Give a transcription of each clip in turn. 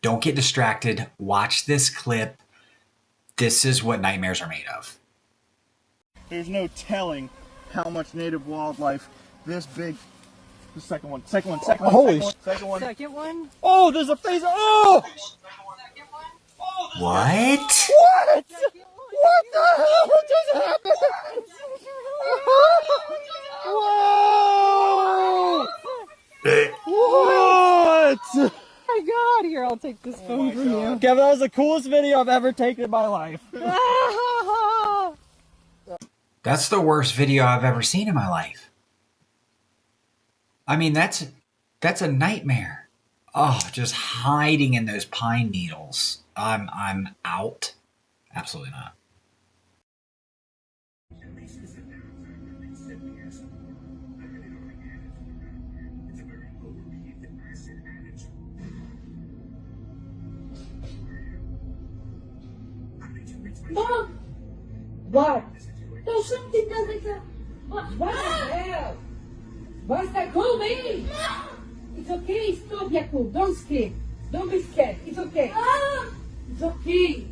Don't get distracted. Watch this clip. This is what nightmares are made of. There's no telling how much native wildlife this big. The second one. Holy second one. Second one? Oh, there's a face. Oh! What? What? What the hell just happened? Whoa! What? Oh my god, here, I'll take this phone from you. Kevin, that was the coolest video I've ever taken in my life. That's the worst video I've ever seen in my life. I mean, that's a nightmare. Oh, just hiding in those pine needles. I'm out. Absolutely not. Mom! What? There's something down there. What the hell? Basta, call me! It's okay, stop, Yakub. Don't scream. Don't be scared. It's okay. It's okay.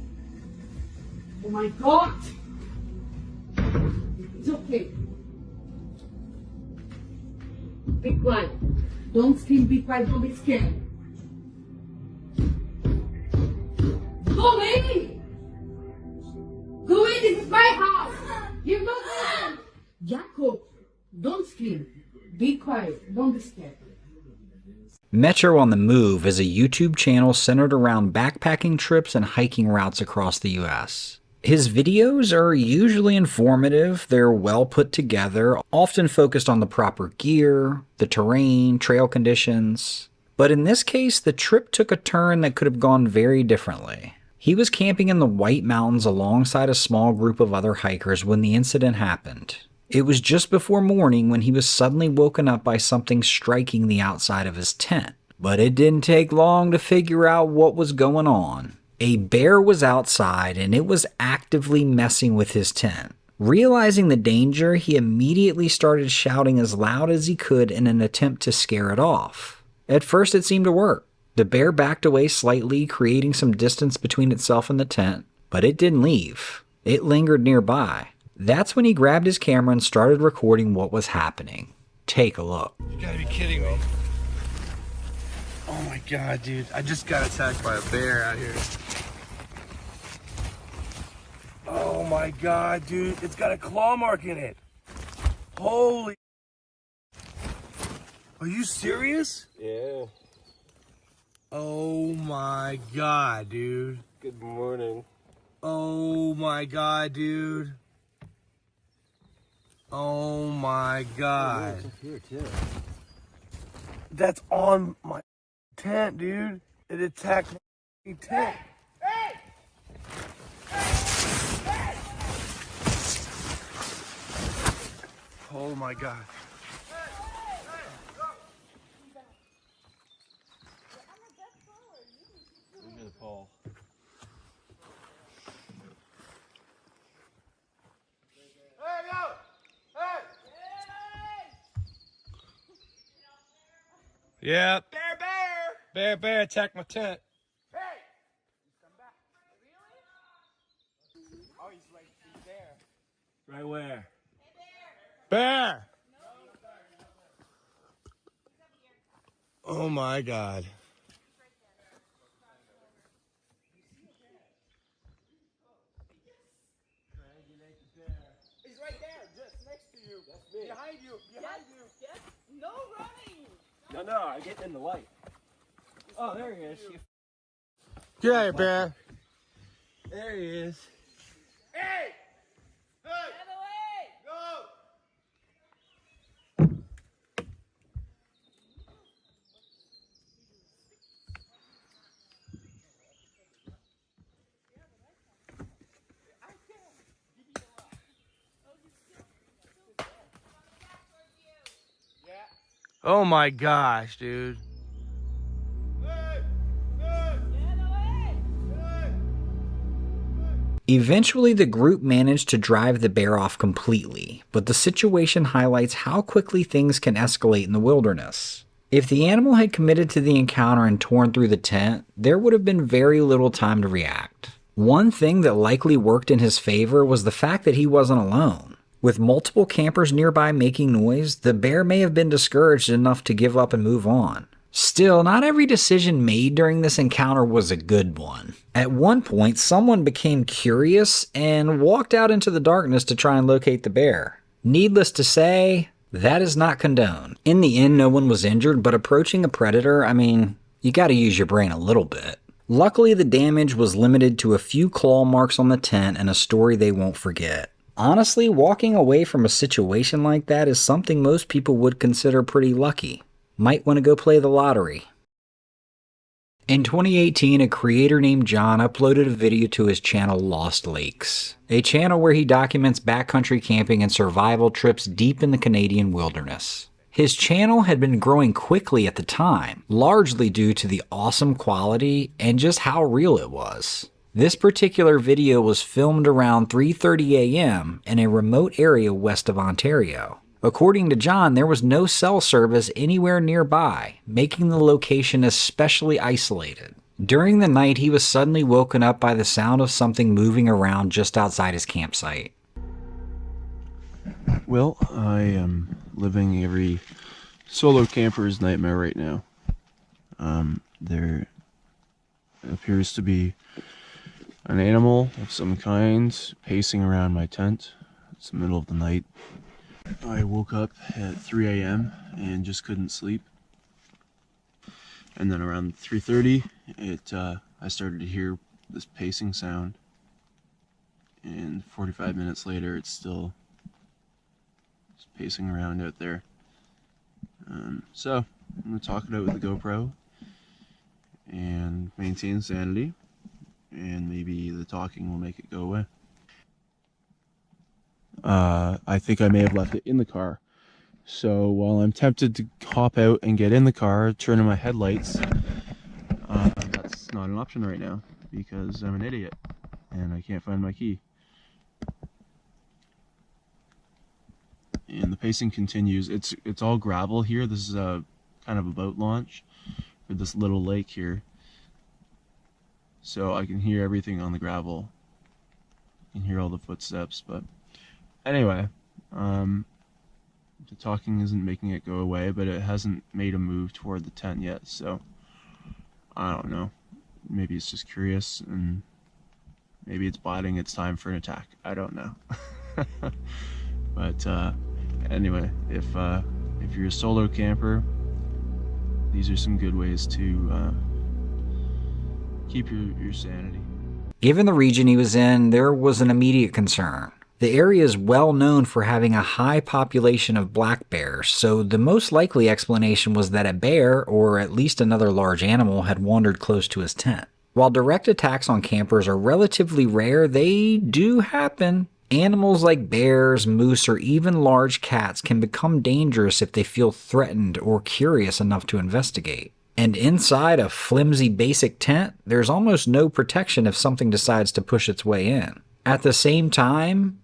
Oh my God. It's okay. Be quiet. Don't scream, be quiet, don't be scared. Go away! Go away, this is my house! You're not Jacob, don't scream. Be quiet, don't be scared. Metro on the Move is a YouTube channel centered around backpacking trips and hiking routes across the US. His videos are usually informative, they're well put together, often focused on the proper gear, the terrain, trail conditions. But in this case, the trip took a turn that could have gone very differently. He was camping in the White Mountains alongside a small group of other hikers when the incident happened. It was just before morning when he was suddenly woken up by something striking the outside of his tent. But it didn't take long to figure out what was going on. A bear was outside and it was actively messing with his tent. Realizing the danger, he immediately started shouting as loud as he could in an attempt to scare it off. At first it seemed to work. The bear backed away slightly, creating some distance between itself and the tent, but it didn't leave. It lingered nearby. That's when he grabbed his camera and started recording what was happening. Take a look. You gotta be kidding me. Oh my God, dude. I just got attacked by a bear out here. Oh my God, dude. It's got a claw mark in it. Holy. Are you serious? Yeah. Oh my God, dude. Good morning. Oh my God, dude. Oh my God. Here too. That's on my tent, dude. It attacked my tent. Hey! Oh my God. Look at the pole. Hey, yo! Hey! Yeah. Bear attacked my tent. Hey! Come back. Really? Oh, he's there. Right where? Bear! Oh my God. He's right there, just next to you. That's me. Behind you. Yes, no running! No, I'm getting in the light. Oh, there he is. Get out of here, Bear. There he is. Hey! Hey! Get away! Go! Oh my gosh, dude. Eventually, the group managed to drive the bear off completely, but the situation highlights how quickly things can escalate in the wilderness. If the animal had committed to the encounter and torn through the tent, there would have been very little time to react. One thing that likely worked in his favor was the fact that he wasn't alone. With multiple campers nearby making noise, the bear may have been discouraged enough to give up and move on. Still, not every decision made during this encounter was a good one. At one point, someone became curious and walked out into the darkness to try and locate the bear. Needless to say, that is not condoned. In the end, no one was injured, but approaching a predator, you gotta use your brain a little bit. Luckily, the damage was limited to a few claw marks on the tent and a story they won't forget. Honestly, walking away from a situation like that is something most people would consider pretty lucky. Might want to go play the lottery. In 2018, a creator named John uploaded a video to his channel Lost Lakes, a channel where he documents backcountry camping and survival trips deep in the Canadian wilderness. His channel had been growing quickly at the time, largely due to the awesome quality and just how real it was. This particular video was filmed around 3:30 a.m. in a remote area west of Ontario. According to John, there was no cell service anywhere nearby, making the location especially isolated. During the night, he was suddenly woken up by the sound of something moving around just outside his campsite. Well, I am living every solo camper's nightmare right now. There appears to be an animal of some kind pacing around my tent. It's the middle of the night. I woke up at 3 a.m. and just couldn't sleep. And then around 3:30, I started to hear this pacing sound. And 45 minutes later, it's still just pacing around out there. So I'm gonna talk it out with the GoPro and maintain sanity, and maybe the talking will make it go away. I think I may have left it in the car. So while I'm tempted to hop out and get in the car, turn on my headlights, that's not an option right now because I'm an idiot and I can't find my key. And the pacing continues. It's all gravel here. This is a kind of a boat launch for this little lake here. So I can hear everything on the gravel. I can hear all the footsteps, but anyway, the talking isn't making it go away, but it hasn't made a move toward the tent yet, so I don't know. Maybe it's just curious, and maybe it's biding its time for an attack. I don't know. But anyway, if you're a solo camper, these are some good ways to keep your sanity. Given the region he was in, there was an immediate concern. The area is well known for having a high population of black bears, so the most likely explanation was that a bear, or at least another large animal, had wandered close to his tent. While direct attacks on campers are relatively rare, they do happen. Animals like bears, moose, or even large cats can become dangerous if they feel threatened or curious enough to investigate. And inside a flimsy basic tent, there's almost no protection if something decides to push its way in. At the same time,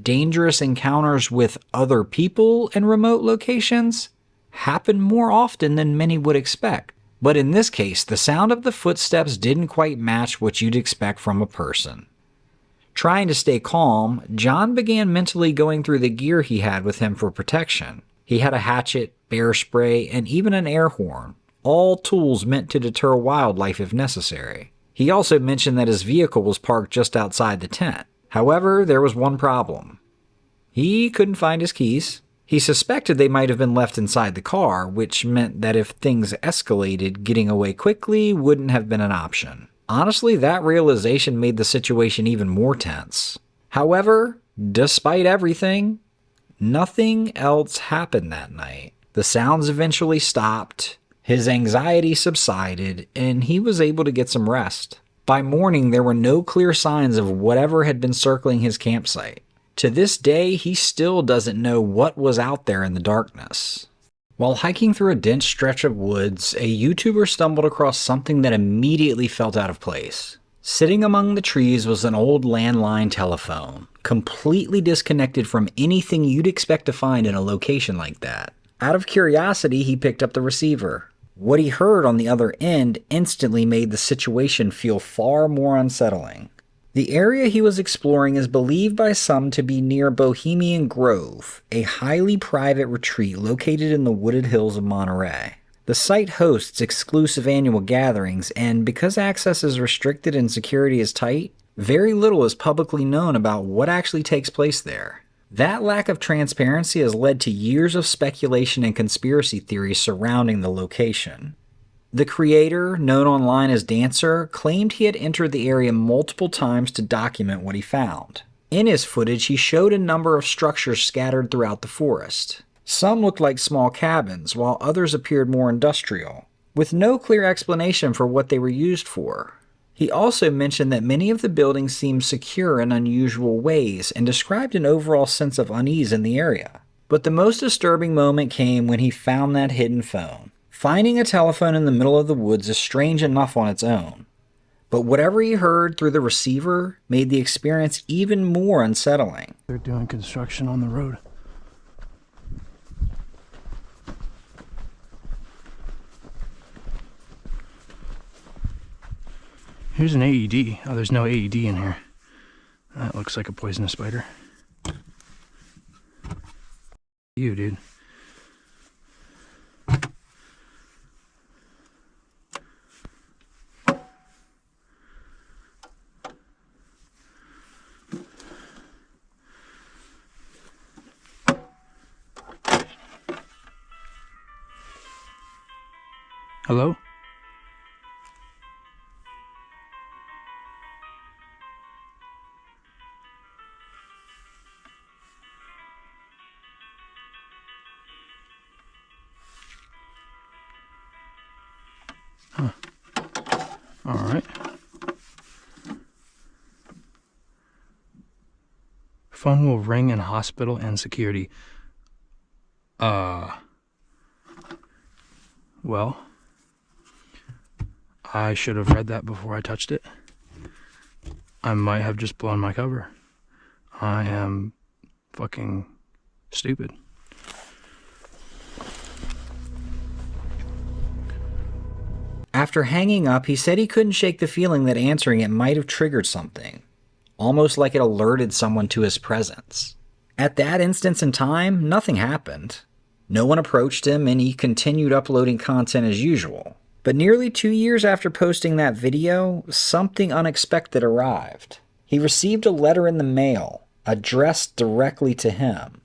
dangerous encounters with other people in remote locations happen more often than many would expect. But in this case, the sound of the footsteps didn't quite match what you'd expect from a person. Trying to stay calm, John began mentally going through the gear he had with him for protection. He had a hatchet, bear spray, and even an air horn, all tools meant to deter wildlife if necessary. He also mentioned that his vehicle was parked just outside the tent. However, there was one problem. He couldn't find his keys. He suspected they might have been left inside the car, which meant that if things escalated, getting away quickly wouldn't have been an option. Honestly, that realization made the situation even more tense. However, despite everything, nothing else happened that night. The sounds eventually stopped, his anxiety subsided, and he was able to get some rest. By morning, there were no clear signs of whatever had been circling his campsite. To this day, he still doesn't know what was out there in the darkness. While hiking through a dense stretch of woods, a YouTuber stumbled across something that immediately felt out of place. Sitting among the trees was an old landline telephone, completely disconnected from anything you'd expect to find in a location like that. Out of curiosity, he picked up the receiver. What he heard on the other end instantly made the situation feel far more unsettling. The area he was exploring is believed by some to be near Bohemian Grove, a highly private retreat located in the wooded hills of Monterey. The site hosts exclusive annual gatherings, and because access is restricted and security is tight, very little is publicly known about what actually takes place there. That lack of transparency has led to years of speculation and conspiracy theories surrounding the location. The creator, known online as Dancer, claimed he had entered the area multiple times to document what he found. In his footage, he showed a number of structures scattered throughout the forest. Some looked like small cabins, while others appeared more industrial, with no clear explanation for what they were used for. He also mentioned that many of the buildings seemed secure in unusual ways and described an overall sense of unease in the area. But the most disturbing moment came when he found that hidden phone. Finding a telephone in the middle of the woods is strange enough on its own, but whatever he heard through the receiver made the experience even more unsettling. They're doing construction on the road. Here's an AED. Oh, there's no AED in here. That looks like a poisonous spider. You, dude. Hello? Huh. All right. Phone will ring in hospital and security. Well, I should have read that before I touched it. I might have just blown my cover. I am fucking stupid. After hanging up, he said he couldn't shake the feeling that answering it might have triggered something, almost like it alerted someone to his presence. At that instance in time, nothing happened. No one approached him, and he continued uploading content as usual. But nearly 2 years after posting that video, something unexpected arrived. He received a letter in the mail, addressed directly to him.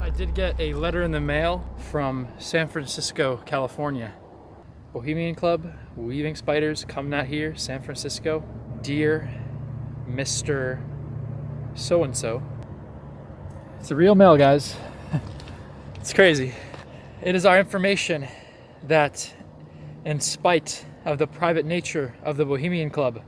I did get a letter in the mail from San Francisco, California. Bohemian Club, Weaving Spiders, coming out here, San Francisco. Dear Mr. So-and-so. It's the real mail, guys. It's crazy. It is our information that, in spite of the private nature of the Bohemian Club,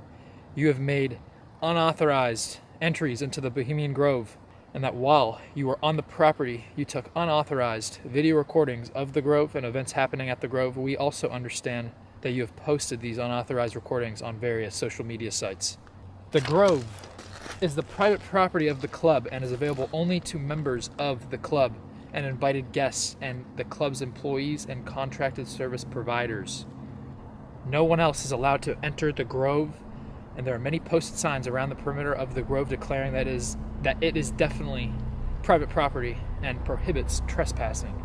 you have made unauthorized entries into the Bohemian Grove, and that while you were on the property, you took unauthorized video recordings of the Grove and events happening at the Grove. We also understand that you have posted these unauthorized recordings on various social media sites. The Grove is the private property of the club and is available only to members of the club and invited guests and the club's employees and contracted service providers. No one else is allowed to enter the Grove, and there are many posted signs around the perimeter of the Grove declaring that it is definitely private property and prohibits trespassing.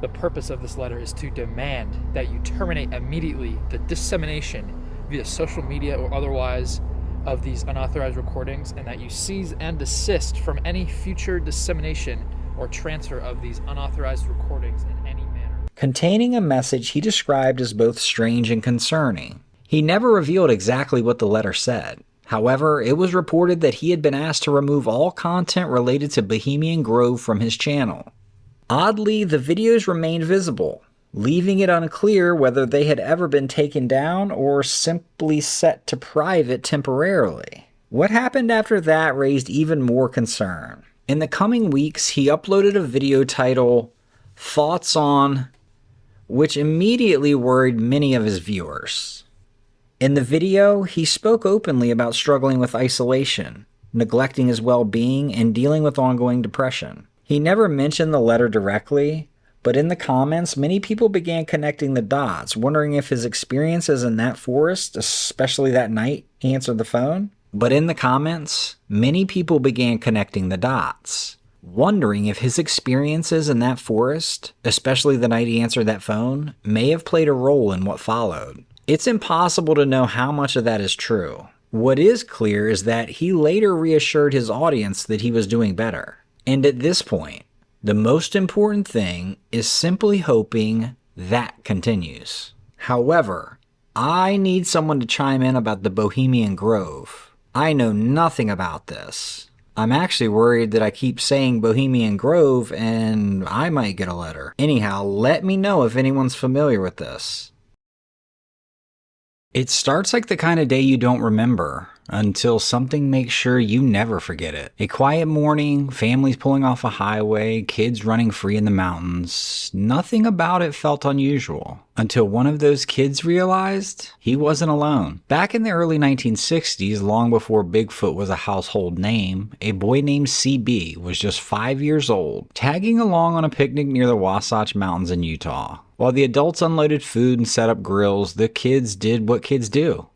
The purpose of this letter is to demand that you terminate immediately the dissemination via social media or otherwise of these unauthorized recordings, and that you cease and desist from any future dissemination or transfer of these unauthorized recordings in any manner. Containing a message he described as both strange and concerning. He never revealed exactly what the letter said. However, it was reported that he had been asked to remove all content related to Bohemian Grove from his channel. Oddly, the videos remained visible, leaving it unclear whether they had ever been taken down or simply set to private temporarily. What happened after that raised even more concern. In the coming weeks, he uploaded a video titled "Thoughts on," which immediately worried many of his viewers. In the video, he spoke openly about struggling with isolation, neglecting his well-being, and dealing with ongoing depression. He never mentioned the letter directly, but in the comments, many people began connecting the dots, wondering if his experiences in that forest, especially that night, answered the phone. But in the comments, many people began connecting the dots, wondering if his experiences in that forest, especially the night he answered that phone, may have played a role in what followed. It's impossible to know how much of that is true. What is clear is that he later reassured his audience that he was doing better. And at this point, the most important thing is simply hoping that continues. However, I need someone to chime in about the Bohemian Grove. I know nothing about this. I'm actually worried that I keep saying Bohemian Grove and I might get a letter. Anyhow, let me know if anyone's familiar with this. It starts like the kind of day you don't remember until something makes sure you never forget it. A quiet morning, families pulling off a highway, kids running free in the mountains. Nothing about it felt unusual until one of those kids realized he wasn't alone. Back in the early 1960s, long before Bigfoot was a household name, a boy named CB was just 5 years old, tagging along on a picnic near the Wasatch Mountains in Utah. While the adults unloaded food and set up grills, the kids did what kids do.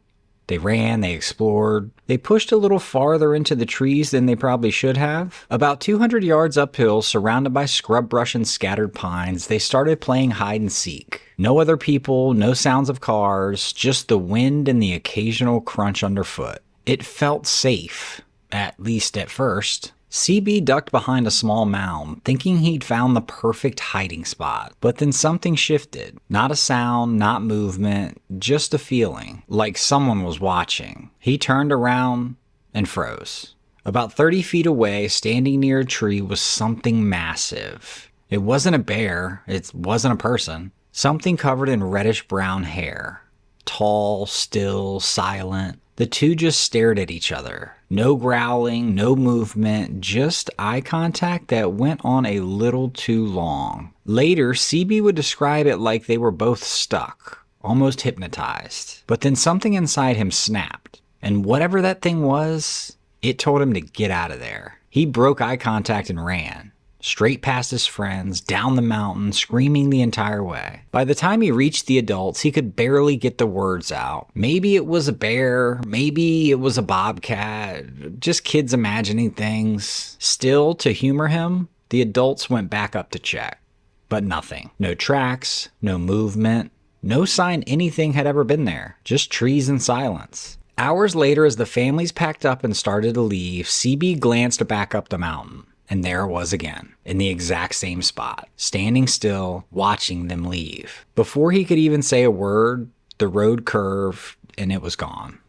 They ran, they explored, they pushed a little farther into the trees than they probably should have. About 200 yards uphill, surrounded by scrub brush and scattered pines, they started playing hide and seek. No other people, no sounds of cars, just the wind and the occasional crunch underfoot. It felt safe, at least at first. CB ducked behind a small mound, thinking he'd found the perfect hiding spot. But then something shifted. Not a sound, not movement, just a feeling, like someone was watching. He turned around and froze. About 30 feet away, standing near a tree, was something massive. It wasn't a bear, it wasn't a person. Something covered in reddish-brown hair. Tall, still, silent. The two just stared at each other. No growling, no movement, just eye contact that went on a little too long. Later, CB would describe it like they were both stuck, almost hypnotized. But then something inside him snapped, and whatever that thing was, it told him to get out of there. He broke eye contact and ran. Straight past his friends, down the mountain, screaming the entire way. By the time he reached the adults, he could barely get the words out. Maybe it was a bear, maybe it was a bobcat, just kids imagining things. Still, to humor him, the adults went back up to check. But nothing. No tracks, no movement, no sign anything had ever been there. Just trees and silence. Hours later, as the families packed up and started to leave, CB glanced back up the mountain. And there it was again, in the exact same spot, standing still, watching them leave. Before he could even say a word, the road curved, and it was gone.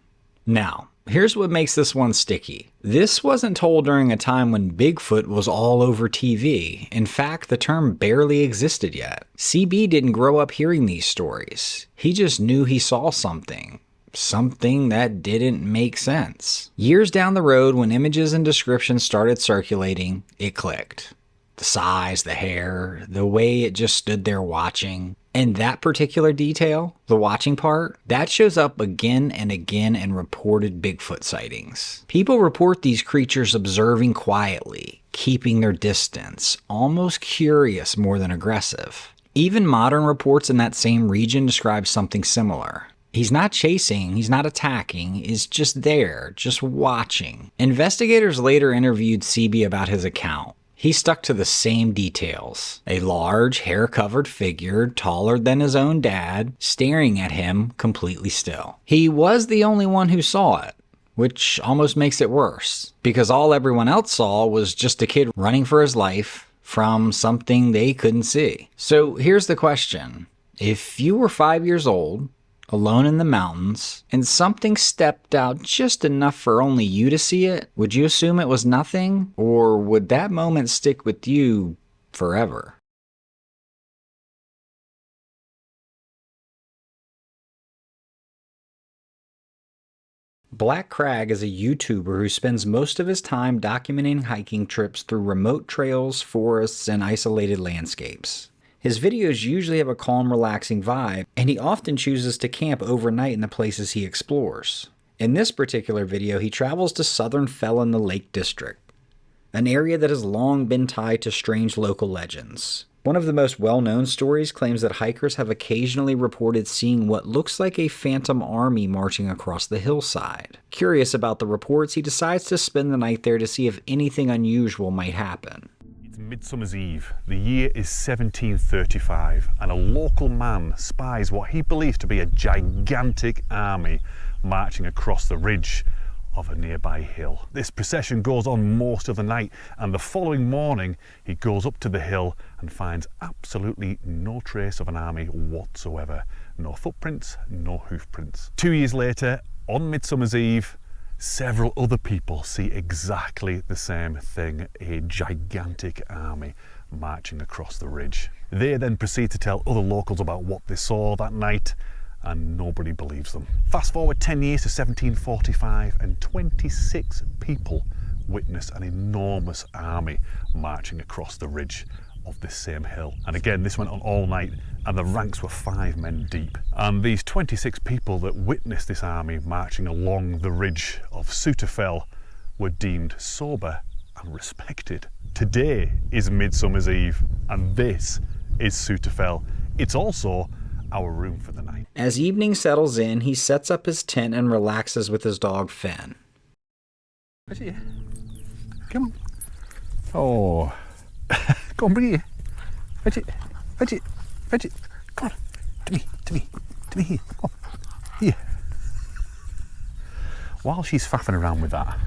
Now, here's what makes this one sticky. This wasn't told during a time when Bigfoot was all over TV. In fact, the term barely existed yet. CB didn't grow up hearing these stories. He just knew he saw something. Something that didn't make sense. Years down the road, when images and descriptions started circulating, it clicked. The size, the hair, the way it just stood there watching. And that particular detail, the watching part, that shows up again and again in reported Bigfoot sightings. People report these creatures observing quietly, keeping their distance, almost curious more than aggressive. Even modern reports in that same region describe something similar. He's not chasing, he's not attacking, he's just there, just watching. Investigators later interviewed CB about his account. He stuck to the same details. A large, hair-covered figure, taller than his own dad, staring at him completely still. He was the only one who saw it, which almost makes it worse, because all everyone else saw was just a kid running for his life from something they couldn't see. So here's the question. If you were 5 years old, alone in the mountains, and something stepped out just enough for only you to see it, would you assume it was nothing? Or would that moment stick with you forever? Black Crag is a YouTuber who spends most of his time documenting hiking trips through remote trails, forests, and isolated landscapes. His videos usually have a calm, relaxing vibe, and he often chooses to camp overnight in the places he explores. In this particular video, he travels to southern Fell in the Lake District. an area that has long been tied to strange local legends. One of the most well-known stories claims that hikers have occasionally reported seeing what looks like a phantom army marching across the hillside. Curious about the reports, he decides to spend the night there to see if anything unusual might happen. It's Midsummer's Eve. The year is 1735, and a local man spies what he believes to be a gigantic army marching across the ridge of a nearby hill. This procession goes on most of the night, and the following morning he goes up to the hill and finds absolutely no trace of an army whatsoever. No footprints, no hoof prints. 2 years later, on Midsummer's Eve, several other people see exactly the same thing, a gigantic army marching across the ridge. They then proceed to tell other locals about what they saw that night, and nobody believes them. Fast forward 10 years to 1745, and 26 people witness an enormous army marching across the ridge of this same hill. And again, this went on all night, and the ranks were 5 men deep. And these 26 people that witnessed this army marching along the ridge of Sutterfell were deemed sober and respected. Today is Midsummer's Eve, and this is Sutterfell. It's also our room for the night. As evening settles in, he sets up his tent and relaxes with his dog Finn. Come on. Oh. Go on, bring it here. Fetch it. Fetch it. Fetch it. Come on. To me. To me. To me here. Come on. Here. While she's faffing around with that,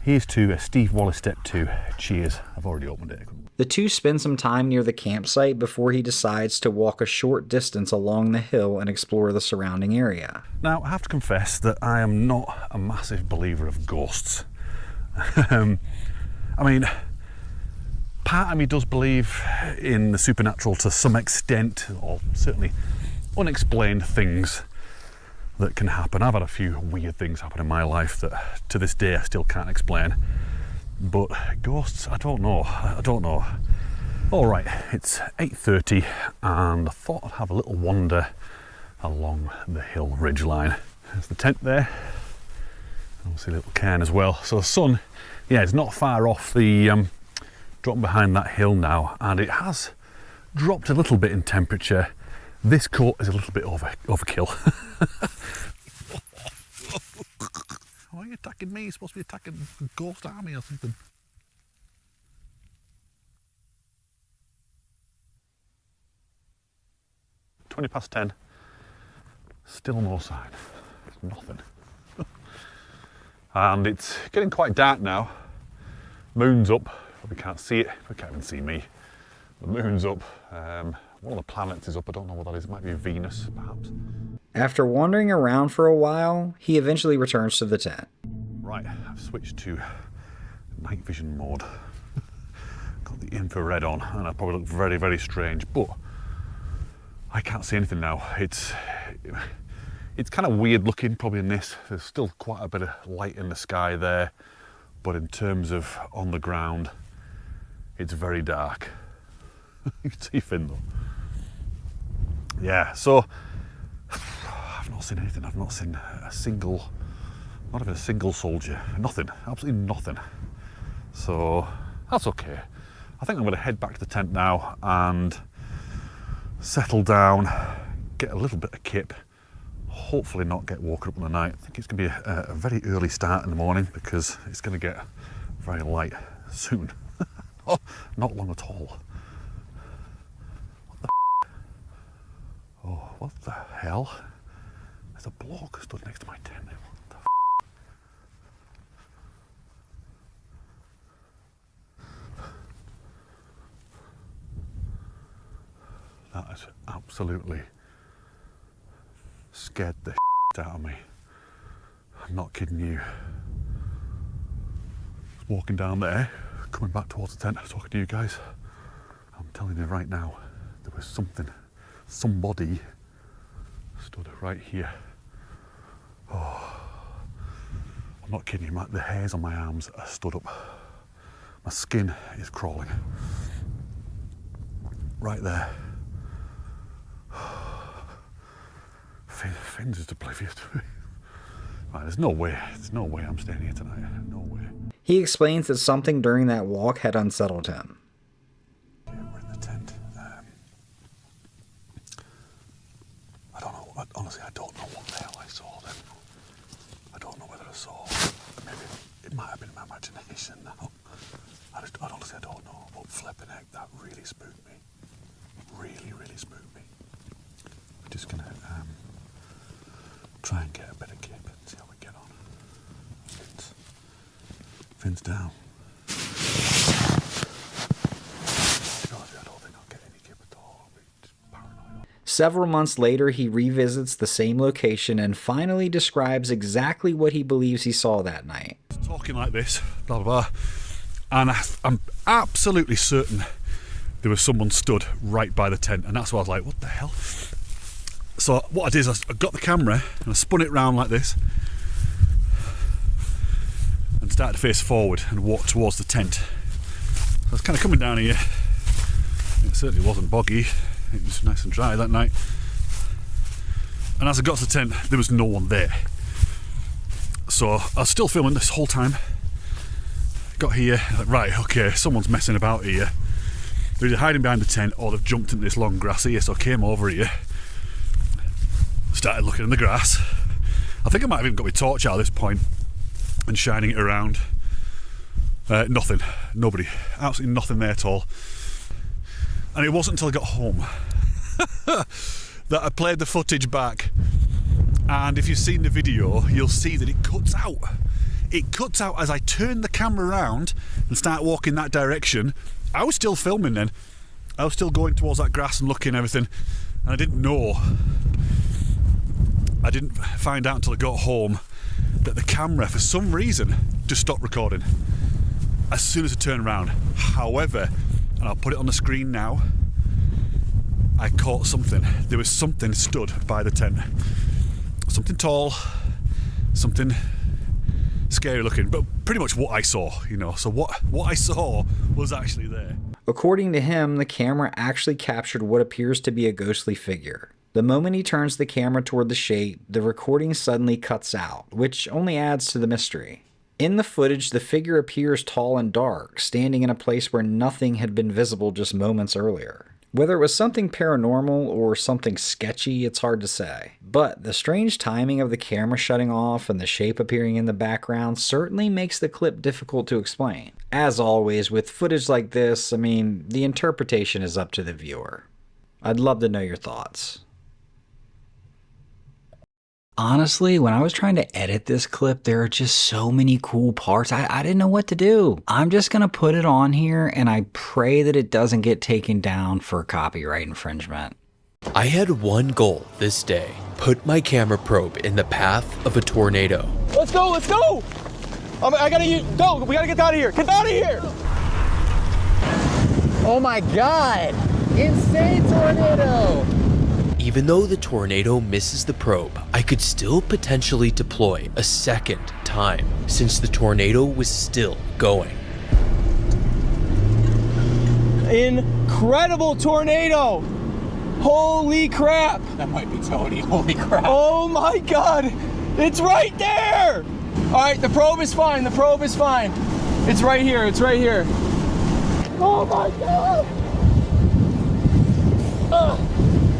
here's to Steve Wallace Step 2. Cheers. I've already opened it. The two spend some time near the campsite before he decides to walk a short distance along the hill and explore the surrounding area. Now, I have to confess that I am not a massive believer of ghosts. I mean, part of me does believe in the supernatural to some extent, or certainly unexplained things that can happen. I've had a few weird things happen in my life that to this day I still can't explain. But ghosts, I don't know. All right, it's 8:30, and I thought I'd have a little wander along the hill ridge line. There's the tent there, obviously a little cairn as well. So the sun, yeah, it's not far off the dropping behind that hill now, and it has dropped a little bit in temperature. This coat is a little bit overkill. Why are you attacking me? You're supposed to be attacking the ghost army or something. £10. Still no sign. Nothing. And it's getting quite dark now. Moon's up. Probably can't see it. You can't even see me. The moon's up. One of the planets is up. I don't know what that is. It might be Venus, perhaps. After wandering around for a while, he eventually returns to the tent. Right, I've switched to night vision mode. Got the infrared on, and I probably look very, very strange, but I can't see anything now. It's kind of weird looking, probably in this. There's still quite a bit of light in the sky there, but in terms of on the ground, it's very dark. You can see Finn though. Yeah, so I've not seen anything. I've not seen a single, not even a single soldier. Nothing, absolutely nothing. So that's okay. I think I'm going to head back to the tent now and settle down, get a little bit of kip, hopefully not get woken up in the night. I think it's going to be a very early start in the morning because it's going to get very light soon. Oh, not long at all. What the Oh, what the hell? There's a bloke stood next to my tent. What the That has absolutely scared the out of me. I'm not kidding you. I was walking down there, coming back towards the tent, talking to you guys. I'm telling you right now, there was somebody stood right here. Oh, I'm not kidding you, the hairs on my arms are stood up. My skin is crawling. Right there. Finn's just oblivious to me. Right, there's no way I'm staying here tonight. No way. He explains that something during that walk had unsettled him. Okay, we're in the tent. I don't know. Honestly, I don't know what the hell I saw then. I don't know whether I saw. Maybe it might have been my imagination now. Honestly, I don't know. But flipping heck, that really spooked me. Really, really spooked me. We're just gonna try and get a bit of kip and see how we get on. Fins down. I don't think I'll get any kip at all. I'll be just paranoid. Several months later, he revisits the same location and finally describes exactly what he believes he saw that night. Talking like this, blah, blah, blah. And I'm absolutely certain there was someone stood right by the tent. And that's why I was like, what the hell? So what I did is I got the camera and I spun it round like this and started to face forward and walk towards the tent. I was kind of coming down here. It certainly wasn't boggy. It was nice and dry that night. And as I got to the tent, there was no one there. So I was still filming this whole time. Got here, like, right, okay, someone's messing about here. They're either hiding behind the tent or they've jumped into this long grass here. So I came over here, started looking in the grass. I think I might have even got my torch out at this point and shining it around. Nothing, nobody, absolutely nothing there at all. And it wasn't until I got home that I played the footage back. And if you've seen the video, you'll see that it cuts out. It cuts out as I turn the camera around and start walking that direction. I was still filming then. I was still going towards that grass and looking and everything. And I didn't know. I didn't find out until I got home that the camera, for some reason, just stopped recording as soon as I turned around. However, and I'll put it on the screen now, I caught something. There was something stood by the tent. Something tall, something scary looking, but pretty much what I saw, you know. So what I saw was actually there. According to him, the camera actually captured what appears to be a ghostly figure. The moment he turns the camera toward the shape, the recording suddenly cuts out, which only adds to the mystery. In the footage, the figure appears tall and dark, standing in a place where nothing had been visible just moments earlier. Whether it was something paranormal or something sketchy, it's hard to say. But the strange timing of the camera shutting off and the shape appearing in the background certainly makes the clip difficult to explain. As always, with footage like this, the interpretation is up to the viewer. I'd love to know your thoughts. Honestly, when I was trying to edit this clip, there are just so many cool parts. I didn't know what to do. I'm just going to put it on here and I pray that it doesn't get taken down for copyright infringement. I had one goal this day. Put my camera probe in the path of a tornado. Let's go, let's go! I gotta go, we gotta get out of here. Get out of here! Oh my God! Insane tornado! Even though the tornado misses the probe, I could still potentially deploy a second time since the tornado was still going. Incredible tornado! Holy crap! That might be Tony. Holy crap. Oh my God! It's right there! Alright, the probe is fine, the probe is fine. It's right here, it's right here. Oh my God!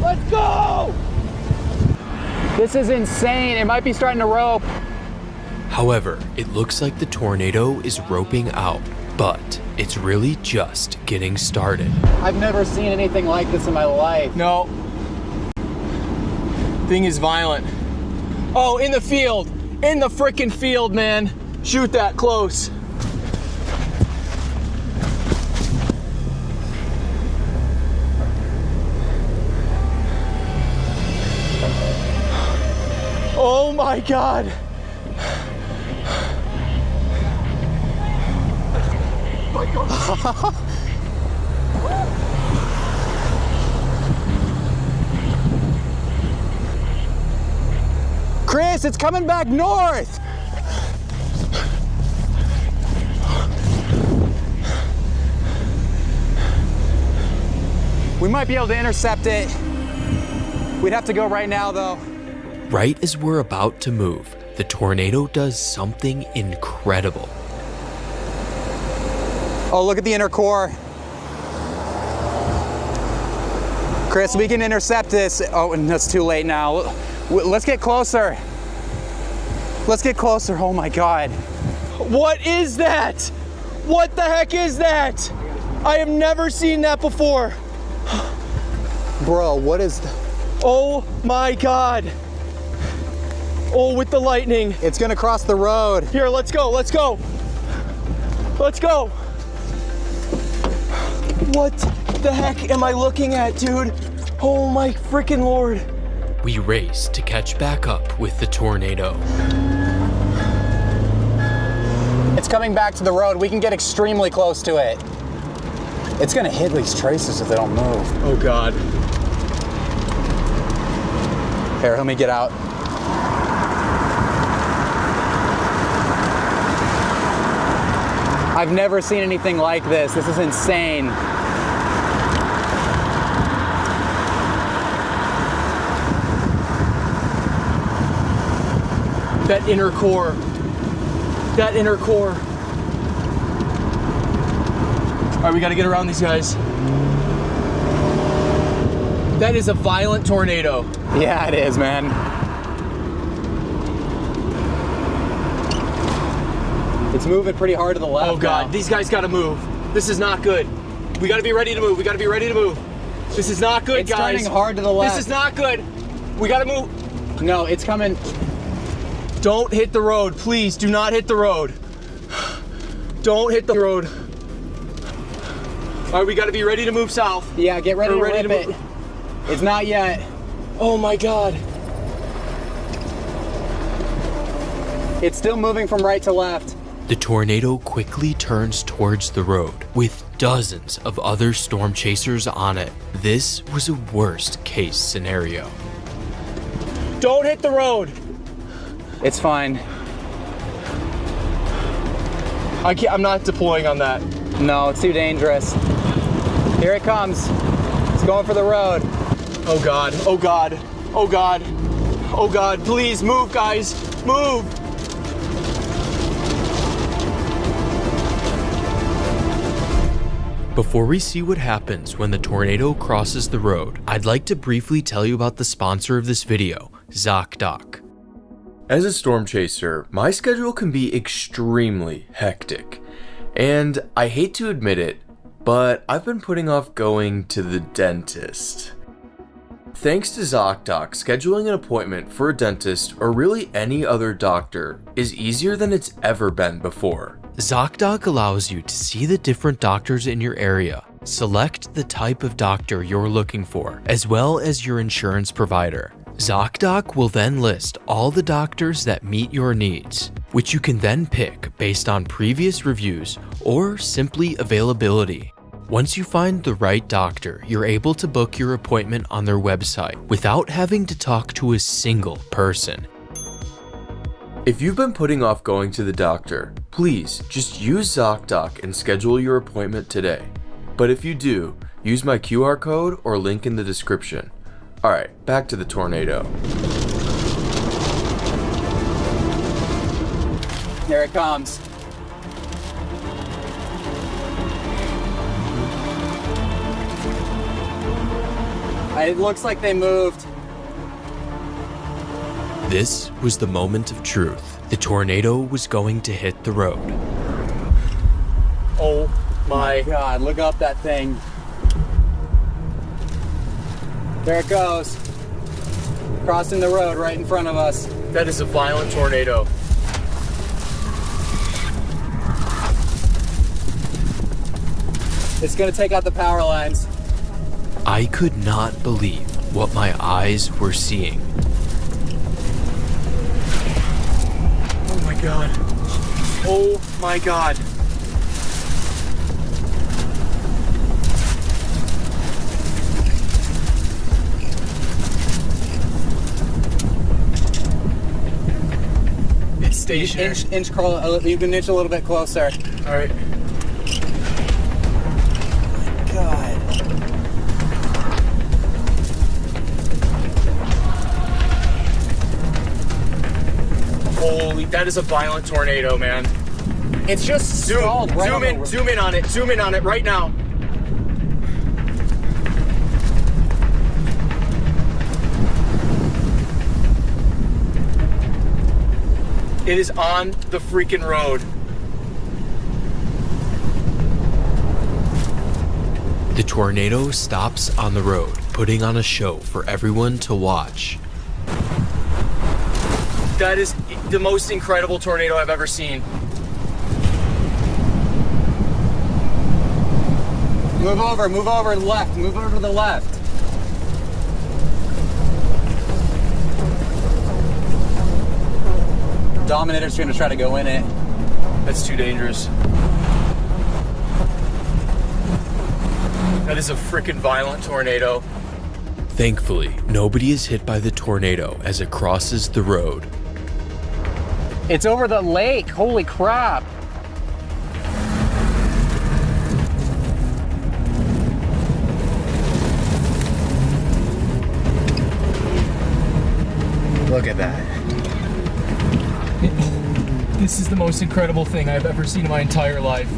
Let's go! This is insane. It might be starting to rope. However, it looks like the tornado is roping out, but it's really just getting started. I've never seen anything like this in my life. No. Thing is violent. Oh, in the field. In the frickin' field, man. Shoot that close. Oh my God! My God! Chris, it's coming back north! We might be able to intercept it. We'd have to go right now, though. Right as we're about to move, the tornado does something incredible. Oh, look at the inner core. Chris, we can intercept this. Oh, and it's too late now. Let's get closer. Let's get closer. Oh my God. What is that? What the heck is that? I have never seen that before. Bro, what is that? Oh my God. Oh, with the lightning. It's gonna cross the road. Here, let's go, let's go. Let's go. What the heck am I looking at, dude? Oh my freaking Lord. We race to catch back up with the tornado. It's coming back to the road. We can get extremely close to it. It's gonna hit these traces if they don't move. Oh God. Here, let me get out. I've never seen anything like this. This is insane. That inner core. That inner core. All right, we gotta get around these guys. That is a violent tornado. Yeah, it is, man. It's moving pretty hard to the left. Oh God, now. these guys gotta move. This is not good. We gotta be ready to move. We gotta be ready to move. This is not good, It's guys. turning hard to the left. This is not good. We gotta move. No, it's coming. Don't hit the road. Please do not hit the road. Don't hit the road. All right, we gotta be ready to move south. Yeah, get ready We're to ready rip to it. It's not yet. Oh my God. It's still moving from right to left. The tornado quickly turns towards the road, with dozens of other storm chasers on it. This was a worst case scenario. Don't hit the road. It's fine. I'm not deploying on that. No, it's too dangerous. Here it comes. It's going for the road. Oh God, oh God, oh God, oh God, please move, guys, move. Before we see what happens when the tornado crosses the road, I'd like to briefly tell you about the sponsor of this video, ZocDoc. As a storm chaser, my schedule can be extremely hectic. And I hate to admit it, but I've been putting off going to the dentist. Thanks to ZocDoc, scheduling an appointment for a dentist or really any other doctor is easier than it's ever been before. ZocDoc allows you to see the different doctors in your area, select the type of doctor you're looking for, as well as your insurance provider. ZocDoc will then list all the doctors that meet your needs, which you can then pick based on previous reviews or simply availability. Once you find the right doctor, you're able to book your appointment on their website without having to talk to a single person. If you've been putting off going to the doctor, please just use ZocDoc and schedule your appointment today. But if you do, use my QR code or link in the description. Alright, back to the tornado. Here it comes. It looks like they moved. This was the moment of truth. The tornado was going to hit the road. Oh my God, look up that thing. There it goes. Crossing the road right in front of us. That is a violent tornado. It's gonna take out the power lines. I could not believe what my eyes were seeing. Oh my God. Oh my God. It's stationary. Inch crawl. You can inch a little bit closer. All right. God. Holy, that is a violent tornado, man. It's just stalled right on the road. Zoom in on it right now. It is on the freaking road. The tornado stops on the road, putting on a show for everyone to watch. That is the most incredible tornado I've ever seen. Move over left, move over to the left. Dominator's gonna try to go in it. That's too dangerous. That is a freaking violent tornado. Thankfully, nobody is hit by the tornado as it crosses the road. It's over the lake, holy crap. Look at that. This is the most incredible thing I've ever seen in my entire life.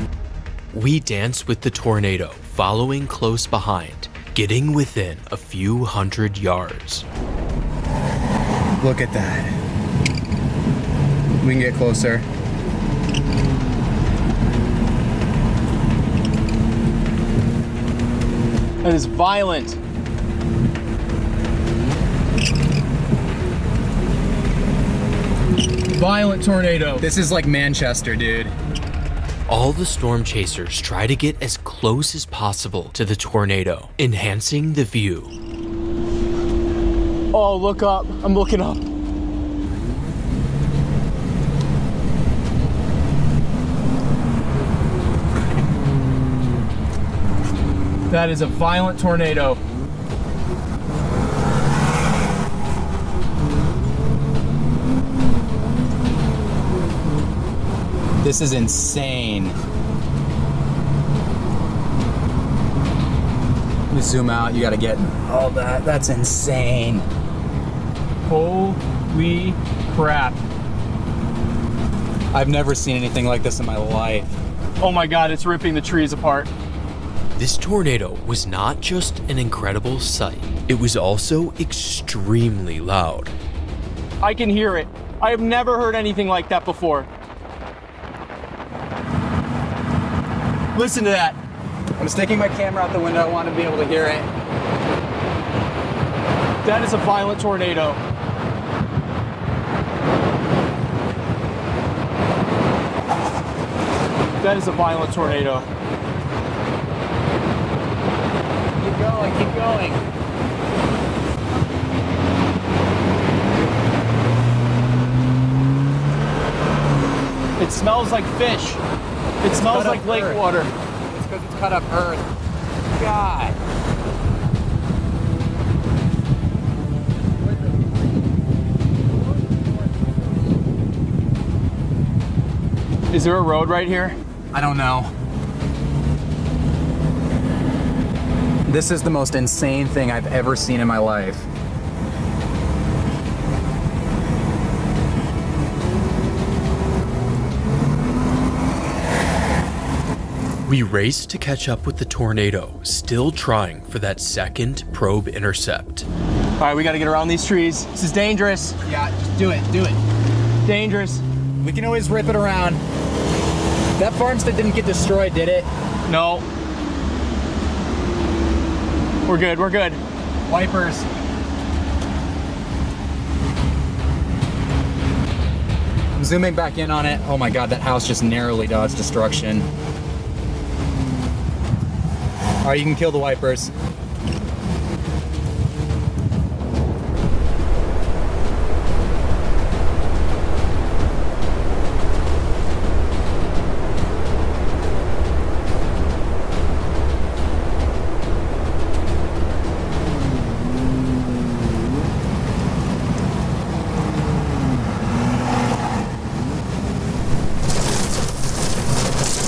We dance with the tornado, following close behind, getting within a few hundred yards. Look at that. We can get closer. That is violent. Violent tornado. This is like Manchester, dude. All the storm chasers try to get as close as possible to the tornado, enhancing the view. Oh, look up. I'm looking up. That is a violent tornado. This is insane. You zoom out, you gotta get all that. That's insane. Holy crap. I've never seen anything like this in my life. Oh my God, it's ripping the trees apart. This tornado was not just an incredible sight, it was also extremely loud. I can hear it. I have never heard anything like that before. Listen to that. I'm sticking my camera out the window. I want to be able to hear it. That is a violent tornado. That is a violent tornado. Keep going, keep going. It smells like fish. It smells like lake water. It's because it's cut up earth. God. Is there a road right here? I don't know. This is the most insane thing I've ever seen in my life. We raced to catch up with the tornado, still trying for that second probe intercept. All right, we got to get around these trees. This is dangerous. Yeah, just do it, do it. Dangerous. We can always rip it around. That farmstead didn't get destroyed, did it? No. We're good, we're good. Wipers. I'm zooming back in on it. Oh my God, that house just narrowly dodged destruction. All right, you can kill the wipers.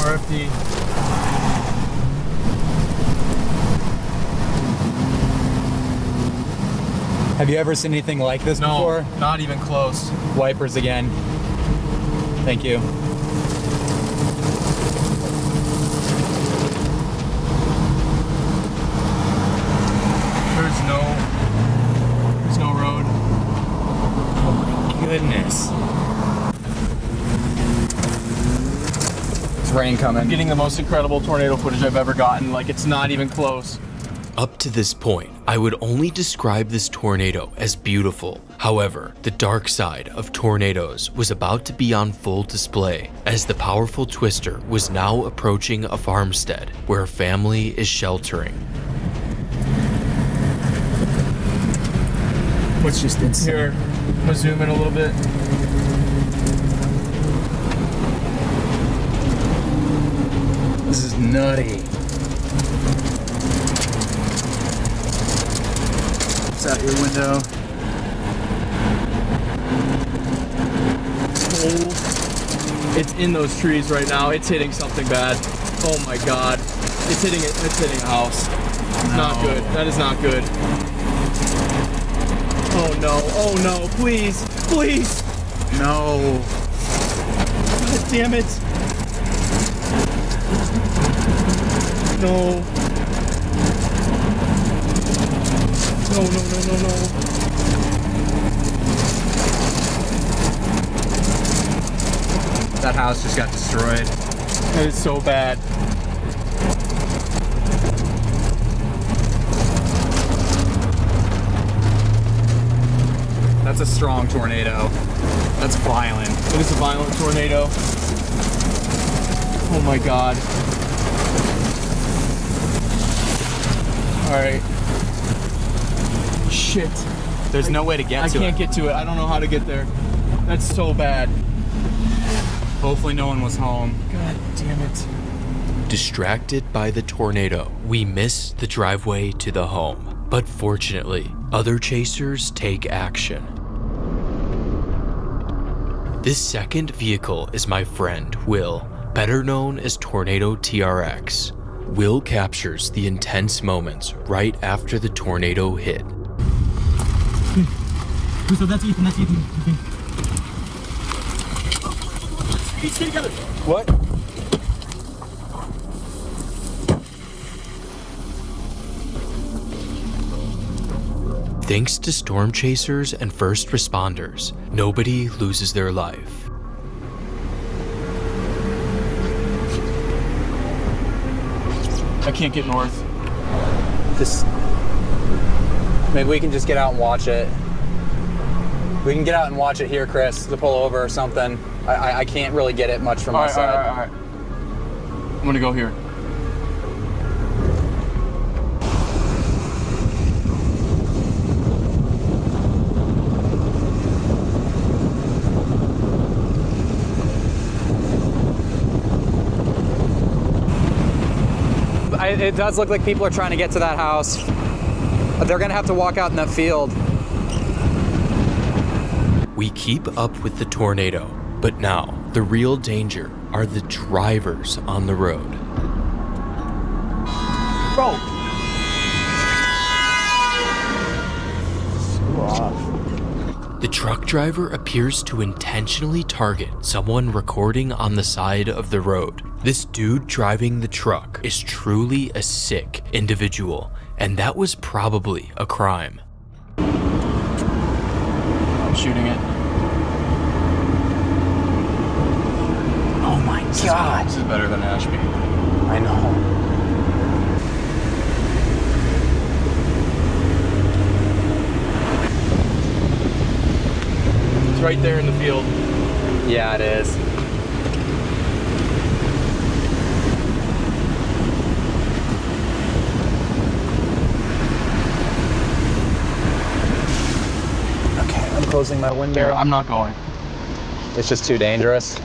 RFD. Have you ever seen anything like this before? Not even close. Wipers again. Thank you. There's no road. Oh my goodness. It's rain coming. I'm getting the most incredible tornado footage I've ever gotten. Like, it's not even close. Up to this point, I would only describe this tornado as beautiful. However, the dark side of tornadoes was about to be on full display as the powerful twister was now approaching a farmstead where a family is sheltering. What's just insane? Here, I'm gonna zoom in a little bit. This is nutty. It's out your window. Oh, it's in those trees right now. It's hitting something bad. Oh my god. It's hitting a house. No. Not good. That is not good. Oh no. Oh no. Please. Please. No. God damn it. No. No, no, no, no, no. That house just got destroyed. That is so bad. That's a strong tornado. That's violent. It is a violent tornado. Oh my god. Alright. Shit. There's no way to get to it. I can't get to it. I don't know how to get there. That's so bad. Hopefully no one was home. God damn it. Distracted by the tornado, we miss the driveway to the home. But fortunately, other chasers take action. This second vehicle is my friend, Will, better known as Tornado TRX. Will captures the intense moments right after the tornado hit. So that's Ethan, that's Ethan. What? Thanks to storm chasers and first responders, nobody loses their life. I can't get north. Just maybe we can just get out and watch it. We can get out and watch it here, Chris, to pull over or something. I can't really get it much from my side. All right. I'm gonna go here. It does look like people are trying to get to that house. They're gonna have to walk out in that field. We keep up with the tornado, but now the real danger are the drivers on the road. Bro. The truck driver appears to intentionally target someone recording on the side of the road. This dude driving the truck is truly a sick individual, and that was probably a crime. I'm shooting it. Oh my God. This is better than Ashby. I know. It's right there in the field. Yeah, it is. Okay, I'm closing my window. Here, I'm not going. It's just too dangerous.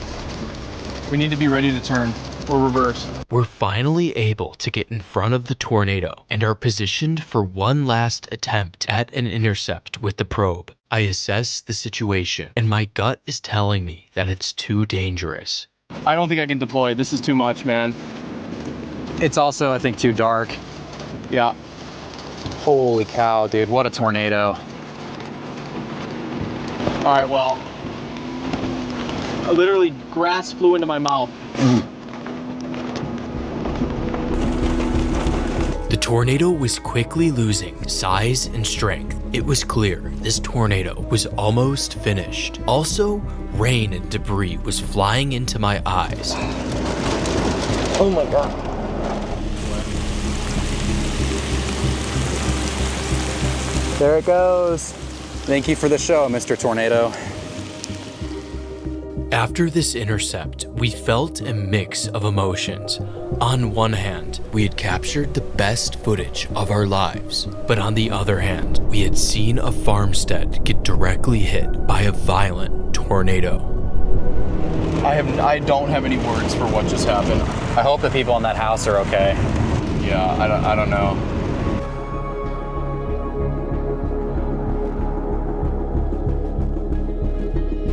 We need to be ready to turn or reverse. We're finally able to get in front of the tornado and are positioned for one last attempt at an intercept with the probe. I assess the situation, and my gut is telling me that it's too dangerous. I don't think I can deploy. This is too much, man. It's also, I think, too dark. Yeah. Holy cow, dude, what a tornado. All right, well, Literally, grass flew into my mouth. The tornado was quickly losing size and strength. It was clear this tornado was almost finished. Also, rain and debris was flying into my eyes. Oh my God. There it goes. Thank you for the show, Mr. Tornado. After this intercept, we felt a mix of emotions. On one hand, we had captured the best footage of our lives, but on the other hand, we had seen a farmstead get directly hit by a violent tornado. I don't have any words for what just happened. I hope the people in that house are okay. Yeah, I don't know.